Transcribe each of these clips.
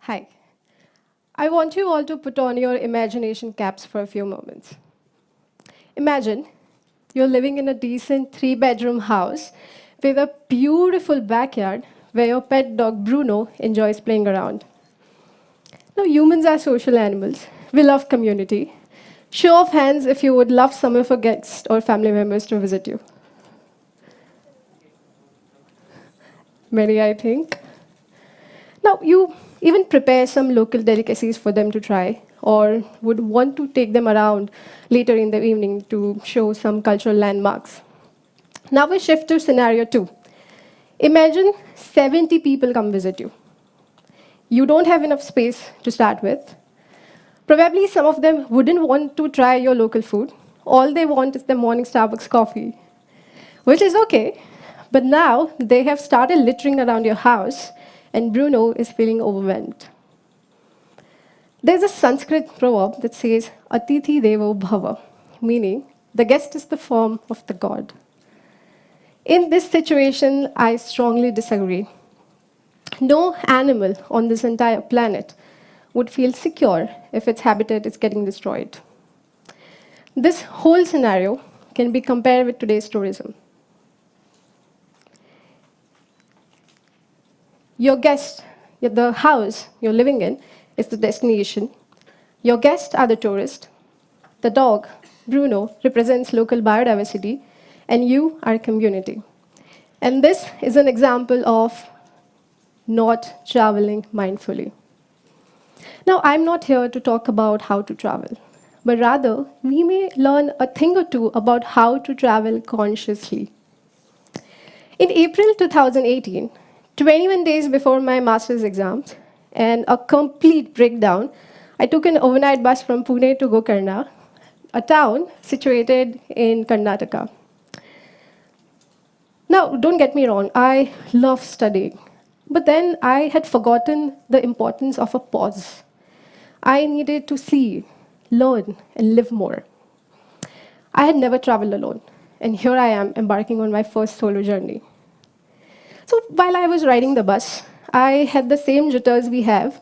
Hi. I want you all to put on your imagination caps for a few moments. Imagine you're living in a decent three-bedroom house with a beautiful backyard where your pet dog Bruno enjoys playing around. Now, humans are social animals. We love community. Show of hands if you would love some of your guests or family members to visit you. Many, I think. Now, you even prepare some local delicacies for them to try, or would want to take them around later in the evening to show some cultural landmarks. Now we shift to scenario two. Imagine 70 people come visit you. You don't have enough space to start with. Probably some of them wouldn't want to try your local food. All they want is the morning Starbucks coffee, which is okay. But now they have started littering around your house, and Bruno is feeling overwhelmed. There's a Sanskrit proverb that says, Atithi Devo Bhava, meaning the guest is the form of the god. In this situation, I strongly disagree. No animal on this entire planet would feel secure if its habitat is getting destroyed. This whole scenario can be compared with today's tourism. Your guest, the house you're living in, is the destination. Your guests are the tourist. The dog, Bruno, represents local biodiversity, and you are community. And this is an example of not traveling mindfully. Now, I'm not here to talk about how to travel, but rather, we may learn a thing or two about how to travel consciously. In April 2018, 21 days before my master's exams, and a complete breakdown, I took an overnight bus from Pune to Gokarna, a town situated in Karnataka. Now, don't get me wrong, I love studying. But then I had forgotten the importance of a pause. I needed to see, learn, and live more. I had never traveled alone, and here I am embarking on my first solo journey. So while I was riding the bus, I had the same jitters we have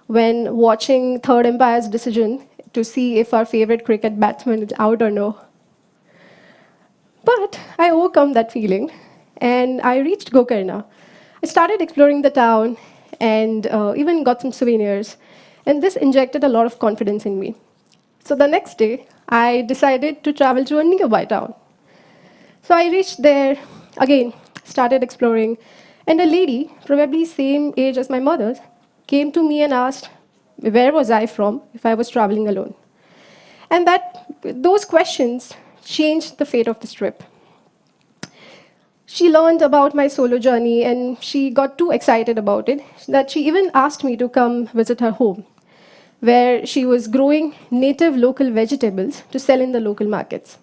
when watching Third Empire's decision to see if our favorite cricket batsman is out or no. But I overcome that feeling, and I reached Gokarna. I started exploring the town and even got some souvenirs, and this injected a lot of confidence in me. So the next day, I decided to travel to a nearby town. So I reached there, again, started exploring, and a lady, probably same age as my mother, came to me and asked where was I from if I was traveling alone. And those questions changed the fate of this trip. She learned about my solo journey and she got too excited about it that she even asked me to come visit her home, where she was growing native local vegetables to sell in the local markets.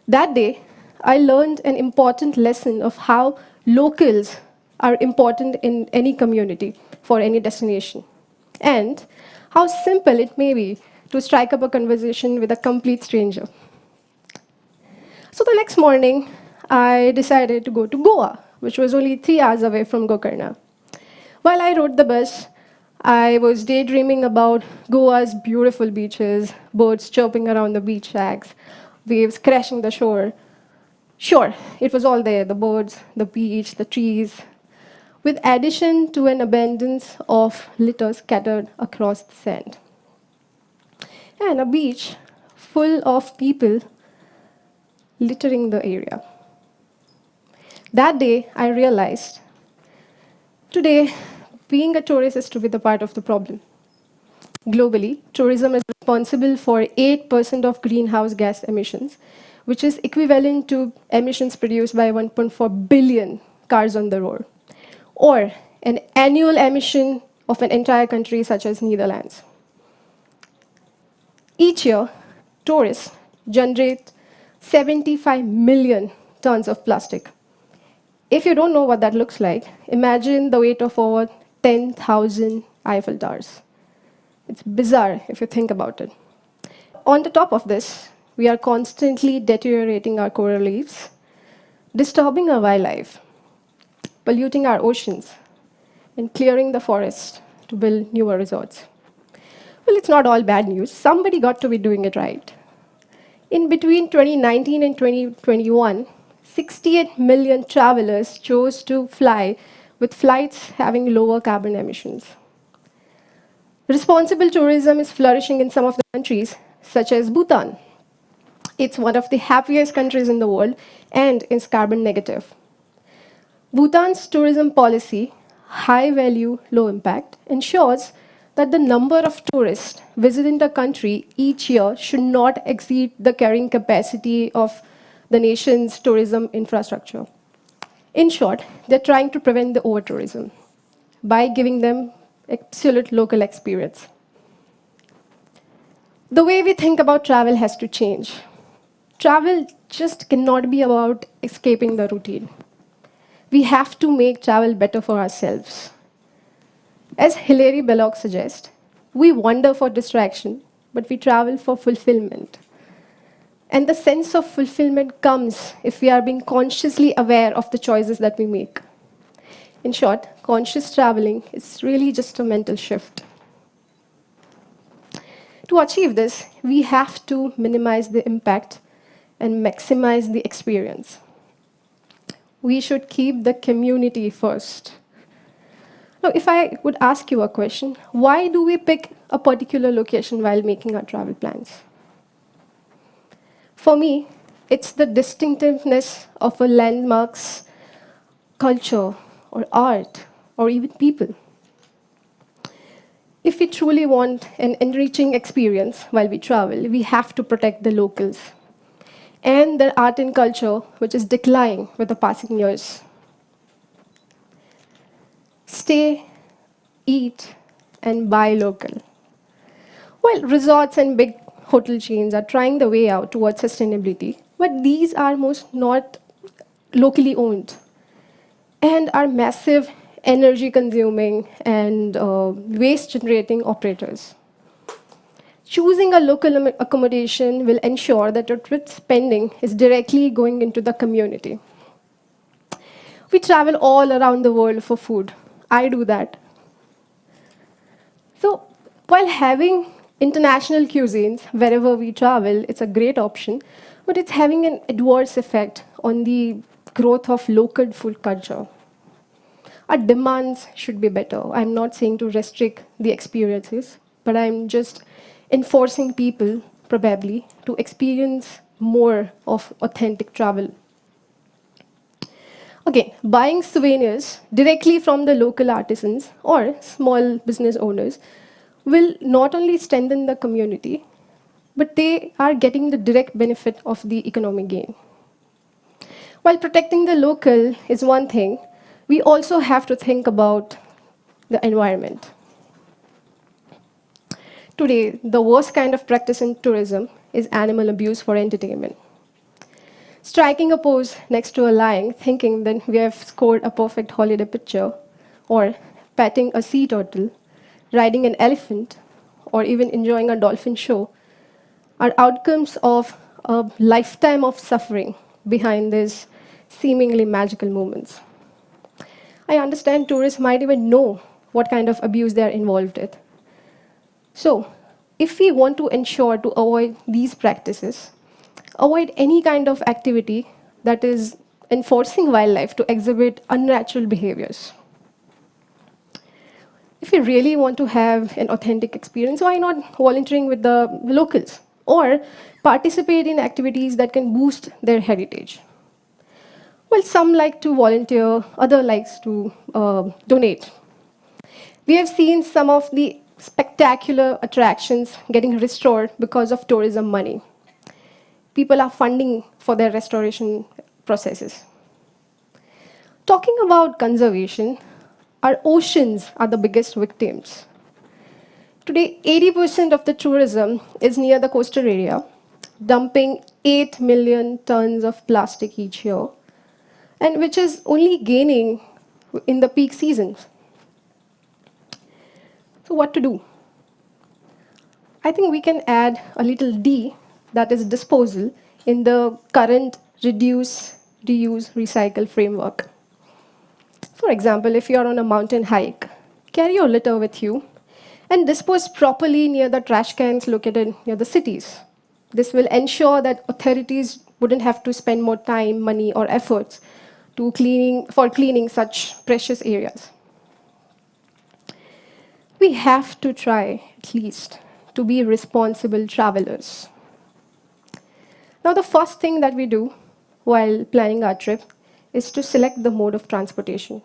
That day, I learned an important lesson of how locals are important in any community for any destination, and how simple it may be to strike up a conversation with a complete stranger. So the next morning, I decided to go to Goa, which was only 3 hours away from Gokarna. While I rode the bus, I was daydreaming about Goa's beautiful beaches, birds chirping around the beach shacks, waves crashing the shore. Sure, it was all there, the birds, the beach, the trees, with addition to an abundance of litter scattered across the sand. And a beach full of people littering the area. That day, I realized today, being a tourist is to be the part of the problem. Globally, tourism is responsible for 8% of greenhouse gas emissions, which is equivalent to emissions produced by 1.4 billion cars on the road, or an annual emission of an entire country such as Netherlands. Each year, tourists generate 75 million tons of plastic. If you don't know what that looks like, imagine the weight of over 10,000 Eiffel Towers. It's bizarre if you think about it. On the top of this, we are constantly deteriorating our coral reefs, disturbing our wildlife, polluting our oceans, and clearing the forest to build newer resorts. Well, it's not all bad news. Somebody got to be doing it right. In between 2019 and 2021, 68 million travelers chose to fly with flights having lower carbon emissions. Responsible tourism is flourishing in some of the countries, such as Bhutan. It's one of the happiest countries in the world and is carbon negative. Bhutan's tourism policy, high value, low impact, ensures that the number of tourists visiting the country each year should not exceed the carrying capacity of the nation's tourism infrastructure. In short, they're trying to prevent the over tourism by giving them absolute local experience. The way we think about travel has to change. Travel just cannot be about escaping the routine. We have to make travel better for ourselves. As Hilary Belloc suggests, we wander for distraction, but we travel for fulfillment. And the sense of fulfillment comes if we are being consciously aware of the choices that we make. In short, conscious traveling is really just a mental shift. To achieve this, we have to minimize the impact and maximize the experience. We should keep the community first. Now, if I would ask you a question, why do we pick a particular location while making our travel plans? For me, it's the distinctiveness of a landmark's culture or art or even people. If we truly want an enriching experience while we travel, we have to protect the locals and their art and culture, which is declining with the passing years. Stay, eat, and buy local. Well, resorts and big hotel chains are trying the way out towards sustainability, but these are most not locally owned and are massive energy consuming and waste generating operators. Choosing a local accommodation will ensure that your trip spending is directly going into the community. We travel all around the world for food. I do that. So, while having international cuisines wherever we travel, it's a great option, but it's having an adverse effect on the growth of local food culture. Our demands should be better. I'm not saying to restrict the experiences, but I'm just enforcing people, probably, to experience more of authentic travel. Again, buying souvenirs directly from the local artisans or small business owners will not only strengthen the community, but they are getting the direct benefit of the economic gain. While protecting the local is one thing, we also have to think about the environment. Today, the worst kind of practice in tourism is animal abuse for entertainment. Striking a pose next to a lion, thinking that we have scored a perfect holiday picture, or petting a sea turtle, riding an elephant, or even enjoying a dolphin show are outcomes of a lifetime of suffering behind these seemingly magical moments. I understand tourists might even know what kind of abuse they are involved in. So, if we want to ensure to avoid these practices, avoid any kind of activity that is enforcing wildlife to exhibit unnatural behaviors. If you really want to have an authentic experience, why not volunteering with the locals or participate in activities that can boost their heritage? Well, some like to volunteer, other likes to donate. We have seen some of the spectacular attractions getting restored because of tourism money. People are funding for their restoration processes. Talking about conservation, our oceans are the biggest victims. Today, 80% of the tourism is near the coastal area, dumping 8 million tons of plastic each year, and which is only gaining in the peak seasons. So, what to do? I think we can add a little D, that is disposal, in the current reduce, reuse, recycle framework. For example, if you're on a mountain hike, Carry your litter with you and dispose properly near the trash cans located near the cities. This will ensure that authorities wouldn't have to spend more time, money, or efforts for cleaning such precious areas. We have to try, at least, to be responsible travelers. Now, the first thing that we do while planning our trip is to select the mode of transportation.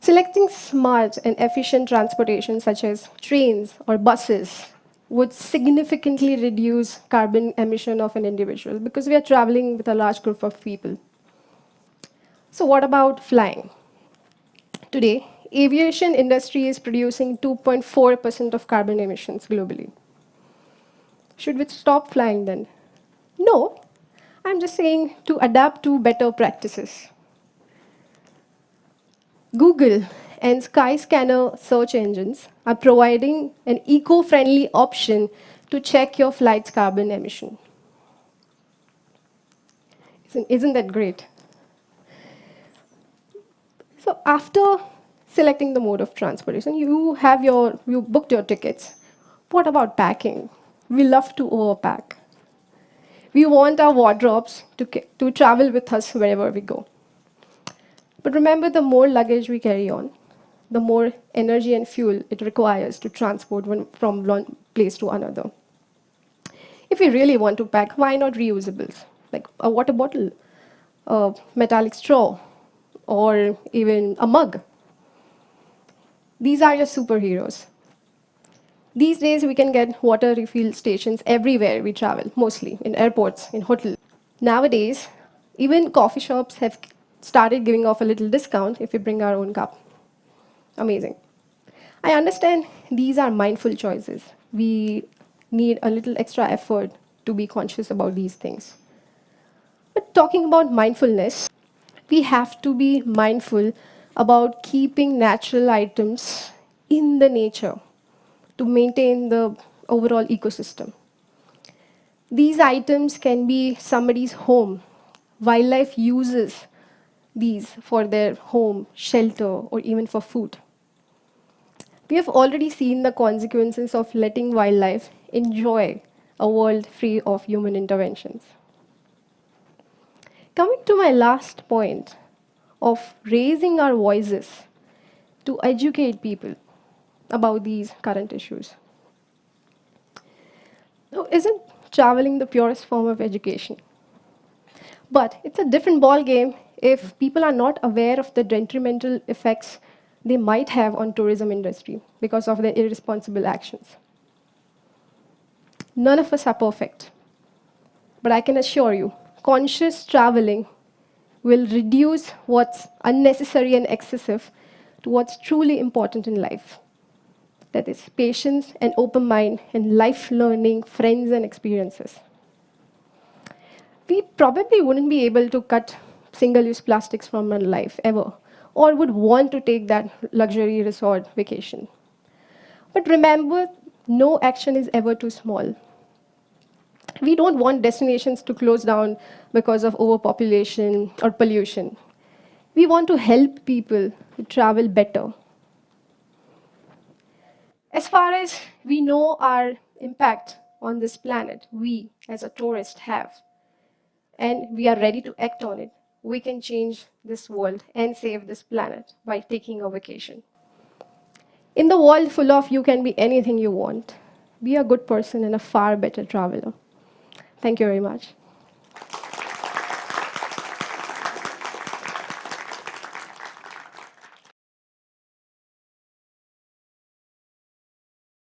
Selecting smart and efficient transportation, such as trains or buses, would significantly reduce carbon emission of an individual because we are traveling with a large group of people. So, what about flying? Today, aviation industry is producing 2.4% of carbon emissions globally. Should we stop flying then? No, I'm just saying to adapt to better practices. Google and Skyscanner search engines are providing an eco-friendly option to check your flight's carbon emission. Isn't that great? So after selecting the mode of transportation, you booked your tickets. What about packing? We love to overpack. We want our wardrobes to travel with us wherever we go. But remember, the more luggage we carry on, the more energy and fuel it requires to transport one from one place to another. If we really want to pack, why not reusables? Like a water bottle, a metallic straw, or even a mug. These are your superheroes. These days, we can get water refill stations everywhere we travel, mostly in airports, in hotels. Nowadays, even coffee shops have started giving off a little discount if we bring our own cup. Amazing. I understand these are mindful choices. We need a little extra effort to be conscious about these things. But talking about mindfulness, we have to be mindful about keeping natural items in the nature to maintain the overall ecosystem. These items can be somebody's home. Wildlife uses these for their home, shelter, or even for food. We have already seen the consequences of letting wildlife enjoy a world free of human interventions. Coming to my last point of raising our voices to educate people about these current issues. Now, isn't traveling the purest form of education? But it's a different ball game if people are not aware of the detrimental effects they might have on tourism industry because of their irresponsible actions. None of us are perfect, but I can assure you, conscious traveling will reduce what's unnecessary and excessive to what's truly important in life. That is patience and open mind and life learning, friends and experiences. We probably wouldn't be able to cut single-use plastics from our life ever, or would want to take that luxury resort vacation. But remember, no action is ever too small. We don't want destinations to close down because of overpopulation or pollution. We want to help people to travel better. As far as we know our impact on this planet, we as a tourist have, and we are ready to act on it, we can change this world and save this planet by taking a vacation. In the world full of you can be anything you want, be a good person and a far better traveler. Thank you very much.